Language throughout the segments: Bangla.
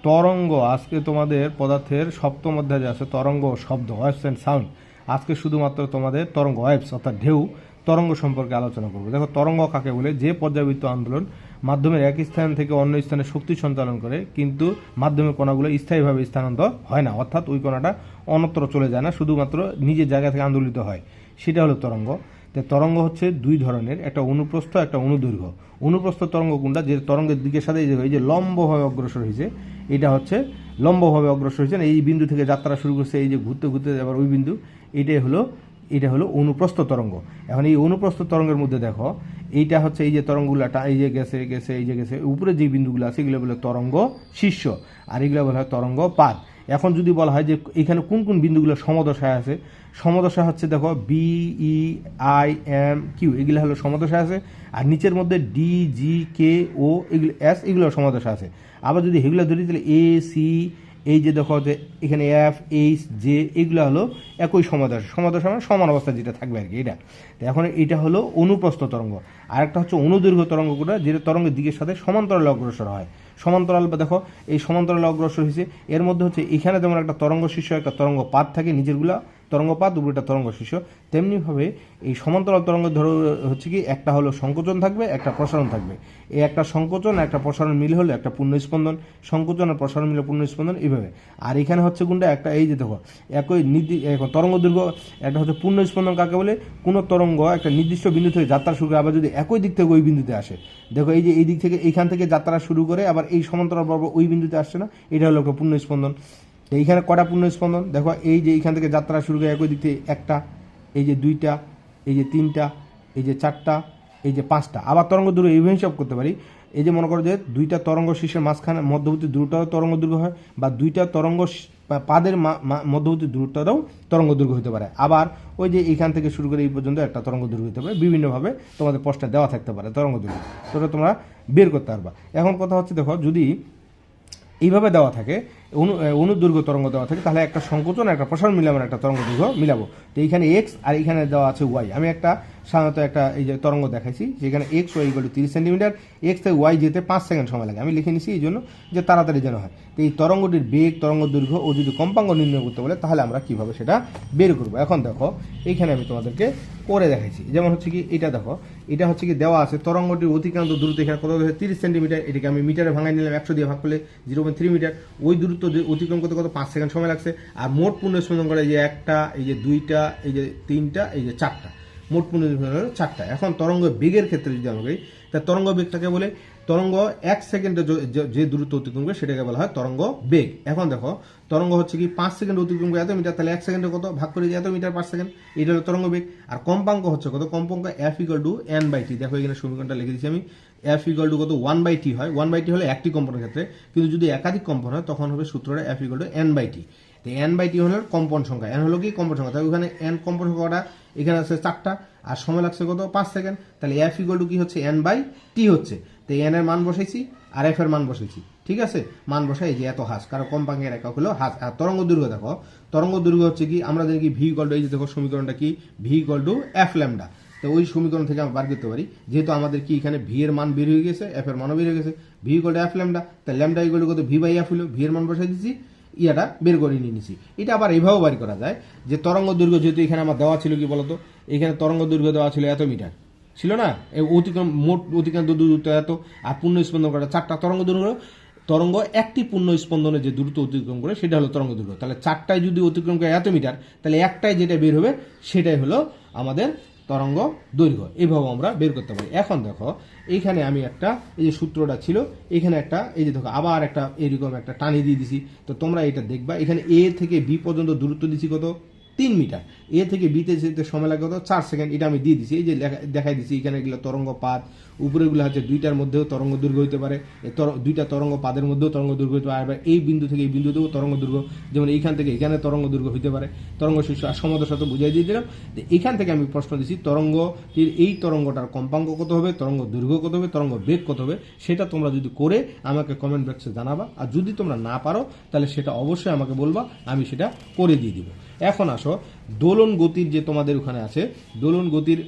তরঙ্গ আজকে তোমাদের পদার্থের সপ্তম অধ্যায় যে আছে তরঙ্গ শব্দ ওয়েভস অ্যান্ড সাউন্ড, আজকে শুধুমাত্র তোমাদের তরঙ্গ ওয়েভস অর্থাৎ ঢেউ তরঙ্গ সম্পর্কে আলোচনা করবো। দেখো তরঙ্গ কাকে বলে? যে পর্যাবৃত্ত আন্দোলন মাধ্যমের এক স্থান থেকে অন্য স্থানে শক্তি সঞ্চালন করে, কিন্তু মাধ্যমের কণাগুলো স্থায়ীভাবে স্থানান্তর হয় না, অর্থাৎ ওই কণাটা অন্যত্র চলে যায় না, শুধুমাত্র নিজের জায়গা থেকে আন্দোলিত হয়, সেটা হলো তরঙ্গ। তো তরঙ্গ হচ্ছে দুই ধরনের, একটা অনুপ্রস্থ একটা অনুদৈর্ঘ্য। অনুপ্রস্থ তরঙ্গ কোনটা? যে তরঙ্গের দিকের সাথে এই যে লম্বভাবে অগ্রসর হয়েছে, এটা হচ্ছে লম্বভাবে অগ্রসর হয়েছে, এই বিন্দু থেকে যাত্রা শুরু করছে, এই যে ঘুরতে ঘুরতে আবার ওই বিন্দু, এটা হলো অনুপ্রস্থ তরঙ্গ। এখন এই অনুপ্রস্থ তরঙ্গের মধ্যে দেখো এইটা হচ্ছে এই যে তরঙ্গগুলাটা এই যে গেছে গেছে এই যে গেছে, উপরে যে বিন্দুগুলো আছে এগুলো বলে তরঙ্গ শীর্ষ, আর এগুলো বলা হয় তরঙ্গ পাদ। এখন যদি বলা হয় যে এখানে কোন কোন বিন্দুগুলো সমদশায় আছে, সমদশা হচ্ছে দেখো B E I M Q, এগুলো হলো সমদশা আছে, আর নিচের মধ্যে ডি জি কে ও এগুলো এস, এগুলো সমদশা আছে। আবার যদি এগুলো ধরি তাহলে এ সি, এই যে দেখো যে এখানে এফ এইচ জে, এগুলো হলো একই সমদশা। সমদশা মানে সমান অবস্থা যেটা থাকবে আর কি, এটা। তো এখন এটা হলো অনুপ্রস্থ তরঙ্গ। আর একটা হচ্ছে অনুদৈর্ঘ্য তরঙ্গগুলো, যেটা তরঙ্গের দিকের সাথে সমান্তরালে অগ্রসর হয়। সমান্তরাল বা দেখো এই সমান্তরালে অগ্রসর হয়েছে, এর মধ্যে হচ্ছে এখানে যেমন একটা তরঙ্গ শীর্ষ একটা তরঙ্গ পাত থাকে, নিচেরগুলা তরঙ্গপাত, উপরেটা তরঙ্গ শীর্ষ। তেমনিভাবে এই সমান্তরাল তরঙ্গ ধরো হচ্ছে কি একটা হলো সংকোচন থাকবে, একটা প্রসারণ থাকবে। এই একটা সংকোচন একটা প্রসারণ মিলে হলো একটা পূর্ণ স্পন্দন, সংকোচন আর প্রসারণ মিলে পূর্ণ স্পন্দন, এইভাবে। আর এখানে হচ্ছে কোনটা একটা, এই যে দেখো একই তরঙ্গ দৈর্ঘ্য একটা হচ্ছে পূর্ণ স্পন্দন কাকে বলে? কোনো তরঙ্গ একটা নির্দিষ্ট বিন্দু থেকে যাত্রা শুরু করে, আবার যদি একই দিক থেকে ওই বিন্দুতে আসে, দেখো এই যে এই দিক থেকে এইখান থেকে যাত্রা শুরু করে আবার এই সমান্তরাল বরাবর ওই বিন্দুতে আসছে না, এটা হলো একটা পূর্ণ স্পন্দন। এইখানে কটা পূর্ণ স্পন্দন? দেখো এই যে এইখান থেকে যাত্রা শুরু করে একই দিক থেকে একটা, এই যে দুইটা, এই যে তিনটা, এই যে চারটা, এই যে পাঁচটা। আবার তরঙ্গ দূর এইভাবে হিসাব করতে পারি, এই যে মনে করো যে দুইটা তরঙ্গ শীর্ষের মাঝখানে মধ্যবর্তী দূরটাও তরঙ্গ দৈর্ঘ্য হয়, বা দুইটা তরঙ্গ পাদের মধ্যবর্তী দূরটাও তরঙ্গ দৈর্ঘ্য হতে পারে। আবার ওই যে এইখান থেকে শুরু করে এই পর্যন্ত একটা তরঙ্গ দৈর্ঘ্য হতে পারে। বিভিন্নভাবে তোমাদের প্রশ্নে দেওয়া থাকতে পারে তরঙ্গ দৈর্ঘ্য, সেটা তোমরা বের করতে পারবা। এখন কথা হচ্ছে দেখো যদি এইভাবে দেওয়া থাকে, অনুদৈর্ঘ্য তরঙ্গ দেওয়া থাকে, তাহলে একটা সংকোচন একটা প্রসারণ মিলে আমরা একটা তরঙ্গ দৈর্ঘ্য মিলাবো। তো এইখানে এক্স আর এইখানে দেওয়া আছে ওয়াই। আমি একটা সাধারণত একটা এই যে তরঙ্গ দেখাইছি, যেখানে X Y equal to 30 centimetre, X থেকে ওয়াই যেতে 5 সেকেন্ড সময় লাগে। আমি লিখে নিছি এই জন্য যে তাড়াতাড়ি যেন হয়। তো এই তরঙ্গটির বেগ, তরঙ্গ দৈর্ঘ্য ও যদি কম্পাঙ্ক নির্ণয় করতে বলে, তাহলে আমরা কিভাবে সেটা বের করবো। এখন দেখো এইখানে আমি তোমাদেরকে করে দেখাইছি, যেমন হচ্ছে কি এটা দেখো, এটা হচ্ছে কি দেওয়া আছে তরঙ্গটির অতিক্রান্ত দূরত্ব এখানে কত, 30 সেন্টিমিটার। এটাকে আমি মিটারে ভাঙাই নিলাম, 100 দিয়ে ভাগ করলে 0.3 মিটার। ওই দূরত্ব অতিক্রম করতে কত, 5 সেকেন্ড সময় লাগছে। আর মোট পূর্ণ স্পন্দন করে এই যে একটা, এই যে দুইটা, এই যে তিনটা, এই যে চারটা, মোট পূর্ণ স্পন্দন হলো 4টা। এখন তরঙ্গ বেগের ক্ষেত্রে যদি আমরা করি, তা তরঙ্গ বেগটাকে বলে তরঙ্গ 1 সেকেন্ডে যে দূরত্ব অতিক্রম করে সেটাকে বলা হয় তরঙ্গ বেগ। এখন দেখো তরঙ্গ হচ্ছে কি 5 সেকেন্ড অতিক্রম করে এত মিটার, তাহলে 1 সেকেন্ডে কত ভাগ করে এত মিটার পার সেকেন্ড, এটা হলো তরঙ্গ বেগ। আর কম্পাঙ্ক হচ্ছে কত, কম্পাঙ্ক F equal to N by T. দেখো এখানে সমীকরণটা লিখে দিচ্ছি আমি, এফ ইকুয়াল টু কত 1 বাই টি হয়। 1 বাই টি হলে একটি কম্পনের ক্ষেত্রে, কিন্তু যদি একাধিক কম্পন হয় তখন হবে সূত্রটা F equal to N by T. তো এন বাই টি হলো কম্পন সংখ্যা, এন হলো কি কম্পন সংখ্যা, তাহলে ওখানে এন কম্পন সংখ্যাটা এখানে আছে 4টা, আর সময় লাগছে কত 5 সেকেন্ড। তাহলে এফ ইকুয়াল টু কি হচ্ছে, এন বাই টি হচ্ছে। তো এন এর মান বসাইছি আর এফ এর মান বসাইছি, ঠিক আছে। মান বসাই যে এত হাস, কারণ কম্পাঙ্কের একক হলো হাস। আর তরঙ্গ দৈর্ঘ্য দেখো, তরঙ্গ দৈর্ঘ্য হচ্ছে কি আমরা জানি কি ভি ইকুয়াল টু, এই যে দেখো সমীকরণটা কি, V equal to F lambda. তো ওই সমীকরণ থেকে আমরা বার করতে পারি, যেহেতু আমাদের কি এখানে ভি এর মান বের হয়ে গেছে, এফ এর মানও বের হয়ে গেছে, V equal to F lambda. তাহলে ল্যামডা ইকুয়াল টু কত, ভি বাই এফ হলো, ভি এর মান বসাই দিচ্ছি, ইয়াটা বের করে নিয়ে নিছি। এটা আবার এইভাবেও বাড়ি করা যায় যে তরঙ্গ দৈর্ঘ্য যেহেতু এখানে আমার দেওয়া ছিল কি বলতো, এখানে তরঙ্গ দৈর্ঘ্য দেওয়া ছিল এত মিটার ছিল না, অতিক্রম মোট অতিক্রান্ত দূরত্ব এত, আর পূর্ণ স্পন্দন করা 4টা তরঙ্গ দৈর্ঘ্য। তরঙ্গ একটি পূর্ণ স্পন্দনে যে দূরত্ব অতিক্রম করে সেটা হলো তরঙ্গ দৈর্ঘ্য। তাহলে 4টায় যদি অতিক্রম করে এত মিটার, তাহলে একটাই যেটা বের হবে সেটাই হলো আমাদের তরঙ্গ দৈর্ঘ্য। এইভাবে আমরা বের করতে পারি। এখন দেখো এইখানে আমি একটা, এই যে সূত্রটা ছিল এখানে একটা, এই যে দেখো আবার একটা এরকম একটা টানি দিয়ে দিছি। তো তোমরা এটা দেখবা, এখানে এ থেকে বি পর্যন্ত দূরত্ব দিছি কত, 3 মিটার। এ থেকে বিতে যেতে সময় লাগে কত, 4 সেকেন্ড। এটা আমি দিয়ে দিছি, এই যে দেখাই দিছি এখানে এগুলো তরঙ্গ পাত, উপরেগুলো হচ্ছে দুইটার মধ্যেও তরঙ্গ দৈর্ঘ্য হতে পারে, দুইটা তরঙ্গ পাদের মধ্যেও তরঙ্গ দৈর্ঘ্য হতে পারে, আর এই বিন্দু থেকে এই বিন্দুতেও তরঙ্গ দৈর্ঘ্য, যেমন এইখান থেকে এখানে তরঙ্গ দৈর্ঘ্য হতে পারে, তরঙ্গ শীর্ষ আর সমদশা তো বুঝাই দিয়ে দিলাম। এখান থেকে আমি প্রশ্ন দিচ্ছি তরঙ্গটির এই তরঙ্গটার কম্পাঙ্ক কত হবে, তরঙ্গ দৈর্ঘ্য কত হবে, তরঙ্গ বেগ কত হবে, সেটা তোমরা যদি করে আমাকে কমেন্ট বক্সে জানাবা। আর যদি তোমরা না পারো তাহলে সেটা অবশ্যই আমাকে বলবা, আমি সেটা করে দিয়ে দিব। এখন আসো আসো দোলন গতির যে তোমাদের ওখানে আছে দোলন গতির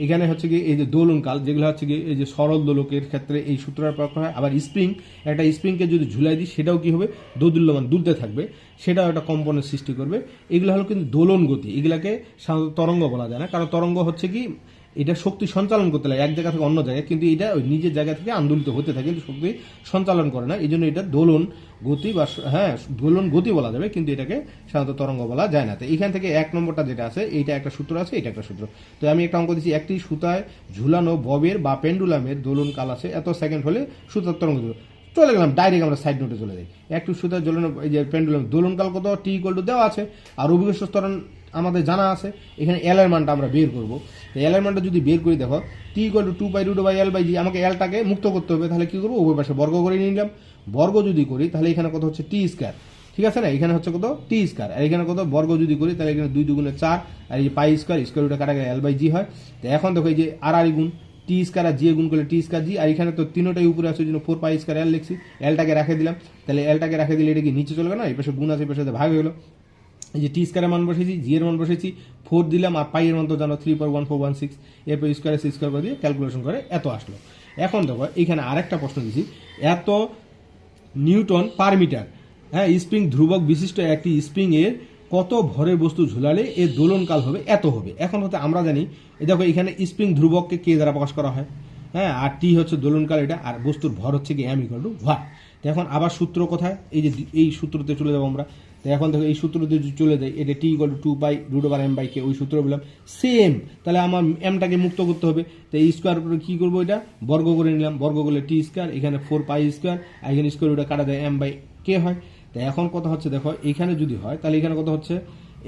এখানে হচ্ছে কি এই যে দোলন কাল যেগুলো হচ্ছে কি এই যে সরল দোলকের ক্ষেত্রে এই সূত্রটা প্রয়োগ করা হয়। আবার স্প্রিং, একটা স্প্রিংকে যদি ঝুলাই দিই সেটাও কি হবে, দোদুল্যমান দুলতে থাকবে, সেটাও একটা কম্পনের সৃষ্টি করবে। এগুলো হলো কিন্তু দোলন গতি, এগুলাকে সাধারণত তরঙ্গ বলা যায় না, কারণ তরঙ্গ হচ্ছে কি এটা শক্তি সঞ্চালন করতে লাগে এক জায়গা থেকে অন্য জায়গায়, কিন্তু এটা ওই নিজের জায়গা থেকে আন্দোলিত হতে থাকে, কিন্তু শক্তি সঞ্চালন করে না, এই জন্য এটা দোলন গতি বা দোলন গতি বলা যাবে, কিন্তু এটাকে সাধারণত তরঙ্গ বলা যায় না। তো এখান থেকে 1 নম্বরটা যেটা আছে এইটা একটা সূত্র আছে, এটা একটা সূত্র। তো আমি একটা অঙ্ক দিচ্ছি, একটি সুতায় ঝুলানো ববের বা পেন্ডুলামের দোলন কাল আছে এত সেকেন্ড হলে সুতার তরঙ্গ চলে গেলাম ডাইরেক্ট আমরা সাইড নোটে চলে যাই। একটু সুতার ঝুলানো এই যে পেন্ডুলাম দোলনকাল কত, টি ইকুয়াল টু দেওয়া আছে, আর অভিকর্ষ ত্বরণ আমাদের জানা আছে। এখানে এল এর মানটা আমরা বের করবো। এল এর মানটা যদি বের করি, দেখো টি ইকুয়াল টু 2π√L/g, আমাকে এলটাকে মুক্ত করতে হবে, তাহলে কি করবো, উভয় পাশে বর্গ করে নিলাম। বর্গ যদি করি তাহলে এখানে কত হচ্ছে টি স্কয়ার, ঠিক আছে না, এখানে হচ্ছে কত টি স্কয়ার, আর এখানে কত বর্গ যদি করি তাহলে এখানে 2 2 4, আর এই যে পাই স্কয়ার স্কয়ার রুটে কাটা গেলে L/g হয়। তো এখন দেখো এই যে আর গুণ টি স্কয়ার আর জি গুণ করলে টি স্কয়ার জি, আর এখানে তো তিনটাই উপরে আছে, ওই জন্য 4π² L লিখছি, এলটাকে রেখে দিলাম। তাহলে এলটাকে রেখে দিলে এটা কি নিচে চলে গেল না, এই পাশে গুণ আছে এই পাশে ভাগ হয়ে গেল। এই যে টি স্কয়ারের মান বসেছি, জি এর মান বসেছি, 4 দিলাম, আর পাই এর মান তো জানো 3.1416, এরপর স্কয়ার সি স্কয়ার করে দিয়ে ক্যালকুলেশন করে এত আসলো। এখন দেখো এখানে আরেকটা প্রশ্ন দিছি, এত নিউটন পার মিটার, হ্যাঁ স্প্রিং ধ্রুবক বিশিষ্ট একটি স্প্রিং এর কত ভরের বস্তু ঝুলালে এর দোলনকাল হবে এত হবে। এখন হতে আমরা জানি দেখো এখানে স্প্রিং ধ্রুবককে কে দ্বারা প্রকাশ করা হয়, হ্যাঁ, আর টি হচ্ছে দোলনকাল এটা, আর বস্তুর ভর হচ্ছে কি এম ইকুয়াল টু ভার। এখন আবার সূত্র কোথায়, এই যে এই সূত্রতে চলে যাবো আমরা। তো এখন দেখো এই সূত্রতে যদি চলে যায়, এটা টি ইকুয়াল টু 2π√M/k, ওই সূত্র বললাম সেম। তাহলে আমার এমটাকে মুক্ত করতে হবে, তো এই স্কোয়ার কি করবো, এটা বর্গ করে নিলাম, বর্গ করলে টি স্কোয়ার, এখানে 4π², আর এখানে স্কোয়ার রুটে কাটা যায় M/k হয়। তো এখন কথা হচ্ছে দেখো এখানে যদি হয় তাহলে এখানে কত হচ্ছে,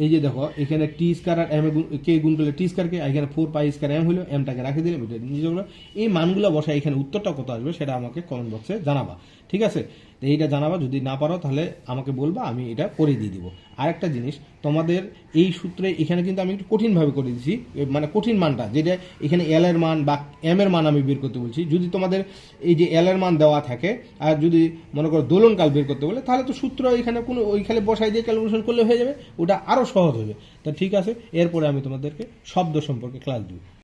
এই যে দেখো এখানে টি স্কয়ার আর এম কে গুণ করলে টি স্কয়ার কে, এখানে 4π² হলো, এমটাকে রাখে দিলাম, এটা নিজে হলো। এই মানগুলো বসায় এখানে উত্তরটা কত আসবে সেটা আমাকে কমেন্ট বক্সে জানাবা, ঠিক আছে। তো এইটা জানাবা, যদি না পারো তাহলে আমাকে বলবা, আমি এটা করে দিয়ে দিব। আরেকটা জিনিস, তোমাদের এই সূত্রে এখানে কিন্তু আমি একটু কঠিনভাবে করে দিচ্ছি, মানে কঠিন মানটা যেটা এখানে এল এর মান বা এম এর মান আমি বের করতে বলছি। যদি তোমাদের এই যে এল এর মান দেওয়া থাকে আর যদি মনে করো দোলনকাল বের করতে বলে, তাহলে তো সূত্র এখানে কোনো ওইখানে বসাই দিয়ে ক্যালকুলেশন করলে হয়ে যাবে, ওটা আরো সহজ হবে। তা ঠিক আছে, এরপরে আমি তোমাদেরকে শব্দ সম্পর্কে ক্লাস দিব।